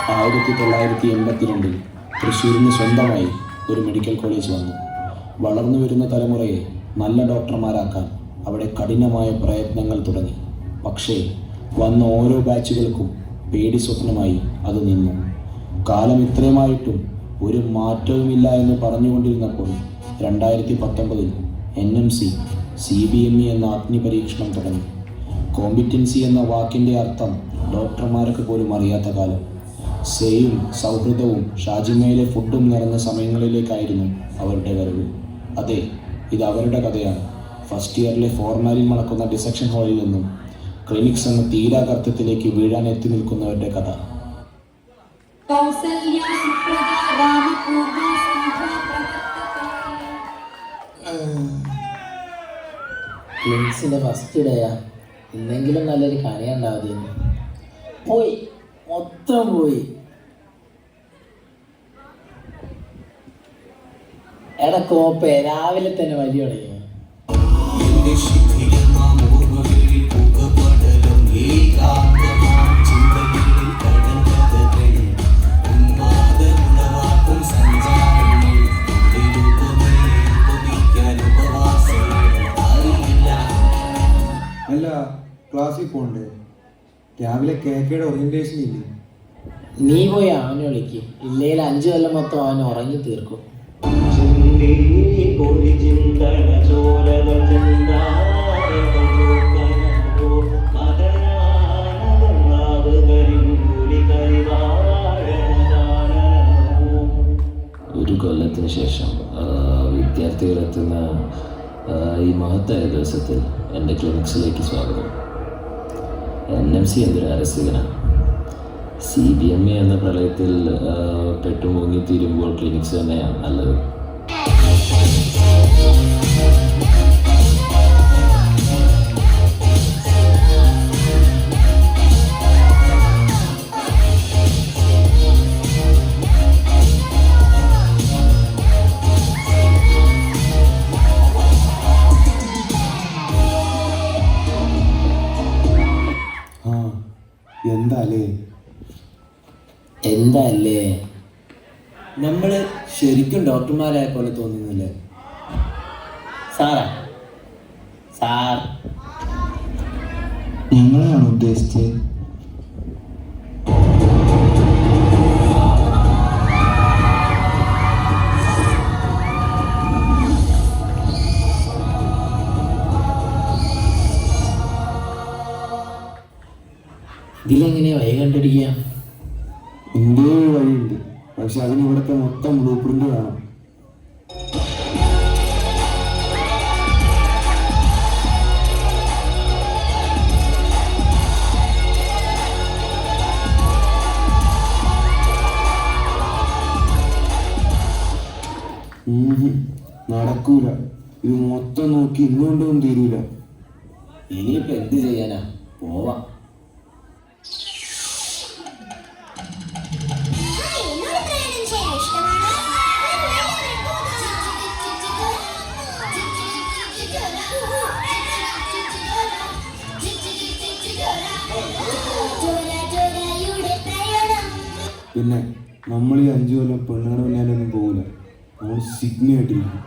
1982 തൃശ്ശൂരിന് സ്വന്തമായി ഒരു medical college വന്നു. വളർന്നു വരുന്ന തലമുറയെ നല്ല ഡോക്ടർമാരാക്കാൻ അവിടെ കഠിനമായ പ്രയത്നങ്ങൾ തുടങ്ങി. പക്ഷേ വന്ന ഓരോ ബാച്ചുകൾക്കും പേടി സ്വപ്നമായി അത് നിന്നു. കാലം ഇത്രയുമായിട്ടും ഒരു മാറ്റവുമില്ല എന്ന് പറഞ്ഞുകൊണ്ടിരുന്നപ്പോൾ 2019 NMC CBME എന്ന അഗ്നിപരീക്ഷണം തുടങ്ങി. കോമ്പിറ്റൻസി എന്ന വാക്കിൻ്റെ അർത്ഥം ഡോക്ടർമാർക്ക് പോലും അറിയാത്ത കാലം. സേയും സൗഹൃദവും ഷാജിമയിലെ ഫുഡും നിറഞ്ഞ സമയങ്ങളിലേക്കായിരുന്നു അവരുടെ വരവ്. അതെ, ഇത് അവരുടെ കഥയാണ്. ഫസ്റ്റ് ഇയറിലെ ഫോർമാലിൻ മണക്കുന്ന ഡിസെക്ഷൻ ഹാളിൽ നിന്നും ക്ലിനിക്സ് എന്ന തീരാകർത്തത്തിലേക്ക് വീഴാൻ എത്തി നിൽക്കുന്നവരുടെ കഥ. ക്ലിനിക്സിൻ്റെ ഫസ്റ്റ് ഡേയാ. ഇന്നെങ്കിലും നല്ലൊരു കണിയുണ്ടാവുന്നു. പോയി, മൊത്തം പോയി. എടാ കോപ്പേ, രാവിലെ തന്നെ വലിയ തുടങ്ങി. അല്ല, ക്ലാസ്സിൽ പോണ്ടേ? രാവിലെ കേക്കയുടെ ഓറിയന്റേഷൻ ഇല്ലേ? നീ പോയി അവനെ വിളിക്ക്. ഇല്ലെങ്കിൽ 5 കൊല്ലം മൊത്തം അവൻ ഉറങ്ങി തീർക്കും. ഒരു കൊല്ലത്തിന് ശേഷം വിദ്യാർത്ഥികളെത്തുന്ന ഈ മഹത്തായ ദിവസത്തിൽ എൻ്റെ ക്ലിനിക്സിലേക്ക് സ്വാഗതം. NMC എന്തൊരു അരസികനാണ്. CBME എന്ന പ്രളയത്തിൽ പെട്ടുമുങ്ങിത്തീരുമ്പോൾ ക്ലിനിക്സ് തന്നെയാണ് നല്ലത്. എന്താ അല്ലേ, നമ്മൾ ശരിക്കും ഡോക്ടർമാരായ പോലെ തോന്നുന്നില്ലേ? സാറാ സാർ, ഞങ്ങളെയാണ് ഉദ്ദേശിച്ചത്. ഇതിലെങ്ങനെയാ വഴി കണ്ടുപിടിക്കുക? എൻ്റെ വഴിയുണ്ട്, പക്ഷെ അതിന് ഇവിടുത്തെ മൊത്തം ബ്ലൂ പ്രിന്റ് വേണം. നടക്കൂല. ഇത് മൊത്തം നോക്കി ഇന്നുകൊണ്ടൊന്നും തീരൂല. ഇനിയിപ്പോൾ എന്ത് ചെയ്യാനാ, പോവാം. പിന്നെ നമ്മൾ ഈ 5 കൊല്ലം പെണ്ണുങ്ങളുടെ പിന്നാലൊന്നും പോകില്ല. നമ്മൾ സിഗ്നയായിട്ടിരിക്കും.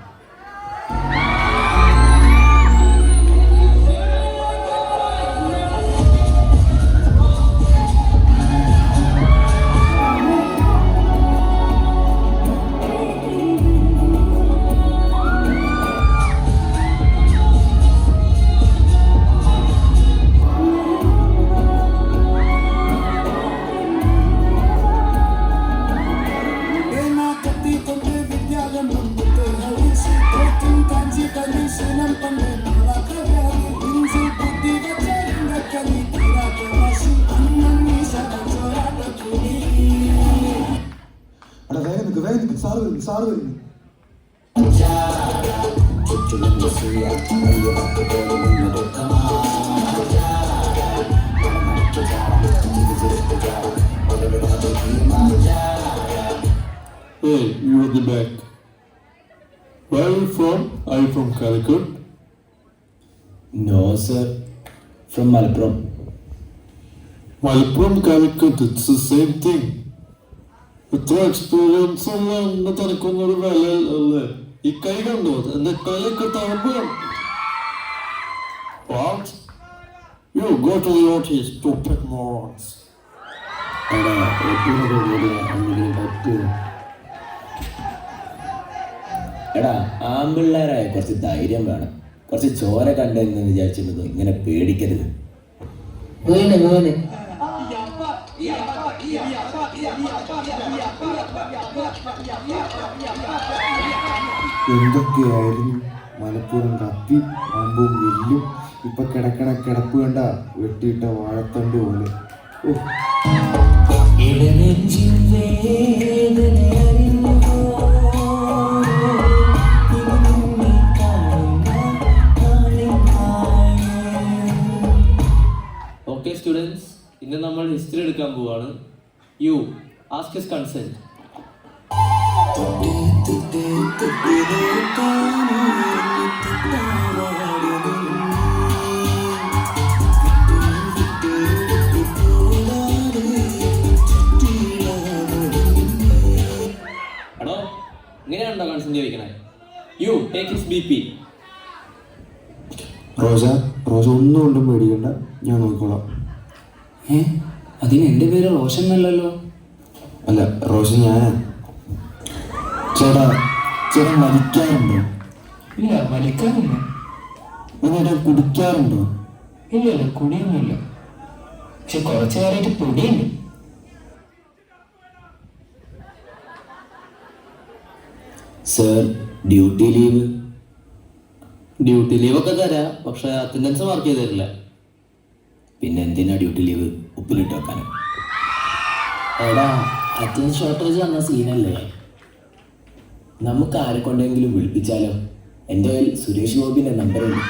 സാറ് വരുന്നു. Hey, you at the back. Where are you from? Are you from Calicut? No, sir. From Malappuram. Malappuram, Calicut, it's the same thing. ഇത്ര എക്സ്പീരിയൻസ് ഉള്ള എന്നെ തനിക്കൊന്നൊരു വില അല്ലേ? ഈ കൈ കണ്ടോ? എന്റെ കൈയൊക്കെ തളമ്പും. What? You go to the office, stupid morons. എടാ ഒട്ടിനൊക്കെ കൂടി എന്തെങ്കിലും പറ്റുമോ? എടാ ആമ്പിള്ളേരായ കുറച്ച് ധൈര്യം വേണം. കുറച്ച് ചോര കണ്ടെന്ന് വിചാരിച്ചിരുന്നത് ഇങ്ങനെ പേടിക്കരുത്. വീണ് എന്തൊക്കെയായിരുന്നു മലപ്പുറം കത്തി അമ്പും വില്ലും. ഇപ്പൊ കിടക്കണ കിടപ്പ് കണ്ട വെട്ടിയിട്ട വാഴത്തണ്ട് പോലെ. ഓ ഓക്കെ സ്റ്റുഡൻസ്, ഇന്ന് നമ്മൾ ഹിസ്റ്ററി എടുക്കാൻ പോവാണ്. You ask his consent. എടോ, ഇങ്ങനെയാണോ കൺസെന്റ് ചോദിക്കണേ? You take his BP. റോസ ഒന്നും കൊണ്ടും പേടിക്കണ്ട, ഞാൻ നോക്കിക്കോളാം. അതിന് എൻ്റെ പേര് റോഷൻ എന്നല്ലല്ലോ. അല്ല റോസ ഞാനാ. ചേട്ടാ മരിക്കാറുണ്ടോ? ഇല്ല, വലിക്കാറില്ല. എന്നിട്ട് കുടിക്കാറുണ്ടോ? ഇല്ല, കുടിയൊന്നുമില്ല. പക്ഷെ കുറച്ചു നേരമായിട്ട് പൊടിയുണ്ട്. Sir, duty leave. Duty leave ഒക്കെ തരാം, പക്ഷെ അറ്റൻഡൻസ് മാർക്ക് ചെയ്ത് തരില്ല. പിന്നെ എന്തിനാ ഡ്യൂട്ടി ലീവ്? ഉപ്പിലിട്ട് വെക്കാനോ? എടാ, അറ്റൻഡൻസ് ഷോർട്ടേജ് വന്ന സീനല്ലേ. നമുക്ക് ആരെ കൊണ്ടെങ്കിലും വിളിപ്പിച്ചാലോ? എൻ്റെ കയ്യിൽ സുരേഷ് ഗോപിൻ്റെ നമ്പറുണ്ട്.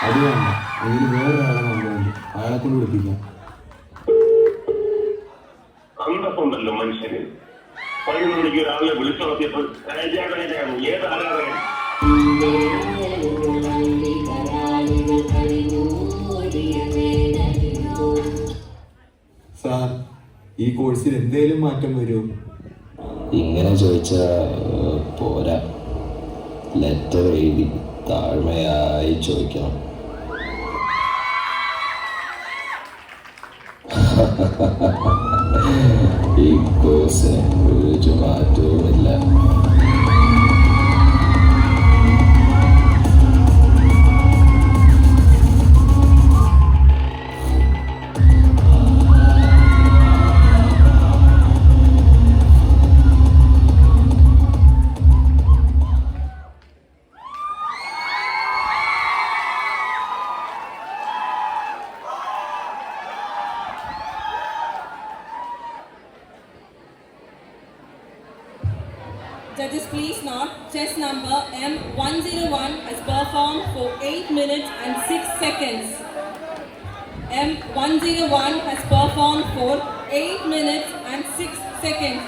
അത് വേണ്ട, അതിന് വേറൊരാളെ നമ്പറുണ്ട്, അയാളെ കൊണ്ട് വിളിപ്പിക്കാം. അന്തസ്സുണ്ടല്ലോ മനുഷ്യന്. 11 മണിക്ക് ഒരാളെ വിളിച്ചു നോക്കിയപ്പോൾ ഏത് ആരാധകൻ? സാർ, ഈ കോഴ്സിൽ എന്തേലും മാറ്റം വരുമോ? ഇങ്ങനെ ചോദിച്ചാൽ പോരാ. ലെറ്റർ എഴുതി താഴ്മയായി ചോദിക്കണം. ഈ കോഴ്സിന് ഒരു മാറ്റവുമില്ല. Judges, please note, chess number M101 has performed for 8 minutes and 6 seconds. M101 has performed for 8 minutes and 6 seconds.